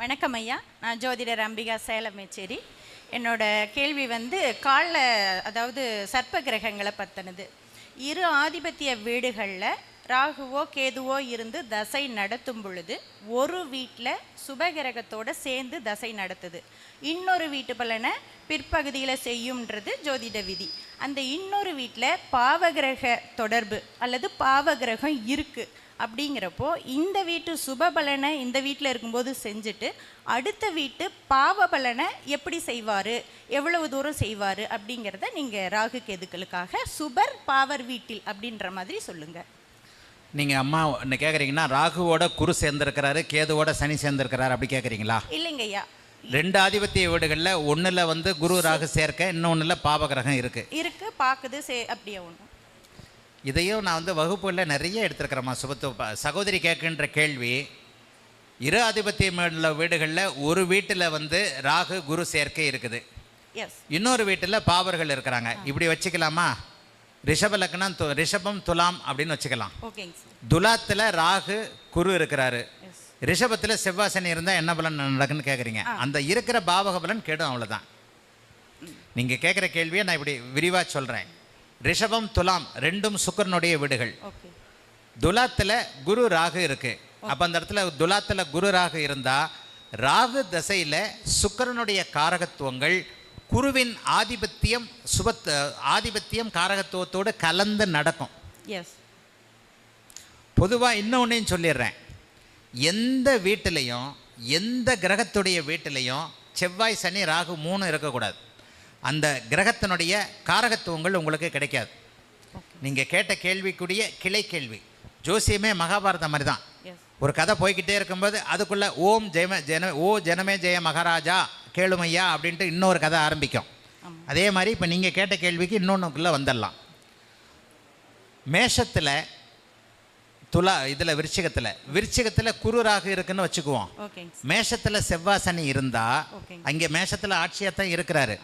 வணக்கம் ஐயா, நான் ஜோதிடர் அம்பிகா சேலம் மேச்சேரி. என்னோட கேள்வி கால அதாவது சர்ப்ப கிரகங்களை பற்றினது. இரு ஆதிபத்திய வீடுகளில் ராகுவோ கேதுவோ இருந்து தசை நடத்தும் பொழுது ஒரு வீட்டில் சுபகிரகத்தோடு சேர்ந்து தசை நடத்துது, இன்னொரு வீட்டு பலனை பிற்பகுதியில் செய்யும்ன்றது ஜோதிட விதி. அந்த இன்னொரு வீட்டில் பாவகிரக தொடர்பு அல்லது பாவகிரகம் இருக்குது அப்படிங்கிறப்போ இந்த வீட்டு சுப பலனை இந்த வீட்டில் இருக்கும்போது செஞ்சுட்டு அடுத்த வீட்டு பாவ பலனை எப்படி செய்வார், எவ்வளவு தூரம் செய்வார் அப்படிங்கிறத நீங்கள் ராகு கேதுக்களுக்காக சுபர் பாவர் வீட்டில் அப்படின்ற மாதிரி சொல்லுங்கள். நீங்கள் அம்மா என்ன கேட்குறீங்கன்னா, ராகுவோட குரு சேர்ந்துருக்கிறாரு, கேதுவோட சனி சேர்ந்துருக்கிறாரு அப்படி கேட்குறீங்களா? இல்லைங்க ஐயா, ரெண்டு ஆதிபத்திய வீடுகளில் ஒன்றில் குரு ராகு சேர்க்க, இன்னொன்றில் பாவகிரகம் இருக்குது பார்க்குது அப்படியே ஒன்று. இதையும் நான் வகுப்புகளில் நிறைய எடுத்துருக்கிறேம்மா. சுபத்து சகோதரி கேட்குன்ற கேள்வி, இரு ஆதிபத்திய வீடுகளில் ஒரு வீட்டில் ராகு குரு சேர்க்கை இருக்குது, இன்னொரு வீட்டில் பாவர்கள் இருக்கிறாங்க. இப்படி வச்சுக்கலாமா? ரிஷப லக்னம் ரிஷபம் துலாம் அப்படின்னு வச்சுக்கலாம். துலாத்தில் ராகு குரு இருக்கிறாரு, ரிஷபத்தில் செவ்வாசனி இருந்தால் என்ன பலன் நடக்குன்னு கேட்குறீங்க. அந்த இருக்கிற பாவக பலன் கெடும், அவ்வளோதான். நீங்கள் கேட்குற கேள்வியை நான் இப்படி விரிவாக சொல்கிறேன். ரிஷபம் துலாம் ரெண்டும் சுக்கிரனுடைய வீடுகள். துலாத்தில் குரு ராகு இருக்கு. அப்போ அந்த இடத்துல துலாத்தில் குரு ராகு இருந்தால் ராகு தசையில் சுக்கிரனுடைய காரகத்துவங்கள் குருவின் ஆதிபத்தியம் காரகத்துவத்தோடு கலந்து நடக்கும். பொதுவாக இன்னொன்னையும் சொல்லிடுறேன், எந்த வீட்டிலையும் எந்த கிரகத்துடைய வீட்டிலையும் செவ்வாய் சனி ராகு 3 இருக்கக்கூடாது. அந்த கிரகத்தினுடைய காரகத்துவங்கள் உங்களுக்கு கிடைக்காது. நீங்கள் கேட்ட கேள்விக்குரிய கிளை கேள்வி. ஜோசியமே மகாபாரதம் மாதிரி தான். ஒரு கதை போய்கிட்டே இருக்கும்போது அதுக்குள்ளே ஓம் ஜனமே ஜெய மகாராஜா கேளுமையா அப்படின்ட்டு இன்னொரு கதை ஆரம்பிக்கும். அதே மாதிரி இப்போ நீங்கள் கேட்ட கேள்விக்கு இன்னொன்றுக்குள்ளே வந்துடலாம். மேஷத்தில் விருச்சிகத்தில் குரு ராகு இருக்குன்னு வச்சுக்குவோம். மேஷத்தில் செவ்வாய் சனி இருந்தால் அங்கே மேஷத்தில் ஆட்சியாக தான் இருக்கிறாரு.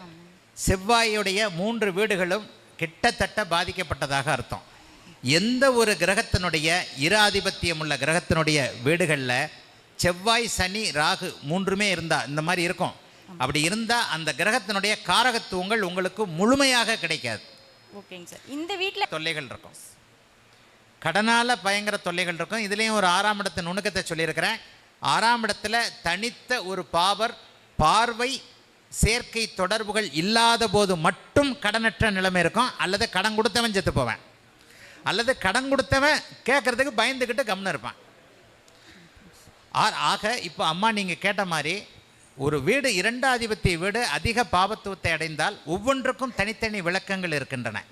செவ்வாயுடைய 3 வீடுகளும் கிட்டத்தட்ட பாதிக்கப்பட்டதாக அர்த்தம். எந்த ஒரு கிரகத்தினுடைய இரு ஆதிபத்தியம் உள்ள கிரகத்தினுடைய வீடுகளில் செவ்வாய் சனி ராகு 3மே இருந்தால் இந்த மாதிரி இருக்கும். அப்படி இருந்தால் அந்த கிரகத்தினுடைய காரகத்துவங்கள் உங்களுக்கு முழுமையாக கிடைக்காது. இந்த வீட்டில் தொல்லைகள் இருக்கும், கடனால் பயங்கர தொல்லைகள் இருக்கும். இதுலேயும் ஒரு 6ஆம் இடத்து நுணுக்கத்தை சொல்லியிருக்கிறேன். 6ஆம் இடத்துல தனித்த ஒரு பார்வை சேர்க்கை தொடர்புகள் இல்லாத போது மட்டும் கடனற்ற நிலைமை இருக்கும். அல்லது கடன் கொடுத்தவன் செத்து போவேன், அல்லது கடன் கொடுத்தவன் கேட்கறதுக்கு பயந்துக்கிட்டு கம்னு இருப்பான். ஆக இப்போ அம்மா நீங்கள் கேட்ட மாதிரி ஒரு வீடு 2 ஆதிபத்திய வீடு அதிக பாவத்துவத்தை அடைந்தால் ஒவ்வொன்றுக்கும் தனித்தனி விளக்கங்கள் இருக்கின்றன.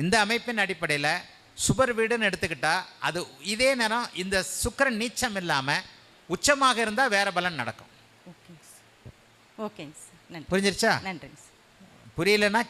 இந்த அமைப்பின் அடிப்படையில் சுபர் வீடுன்னு எடுத்துக்கிட்டால் அது இதே நேரம் இந்த சுக்கிரன் நீச்சம் இல்லாமல் உச்சமாக இருந்தால் வேற பலன் நடக்கும். புரிஞ்சிருச்சா? நன்றி. புரியலன்னா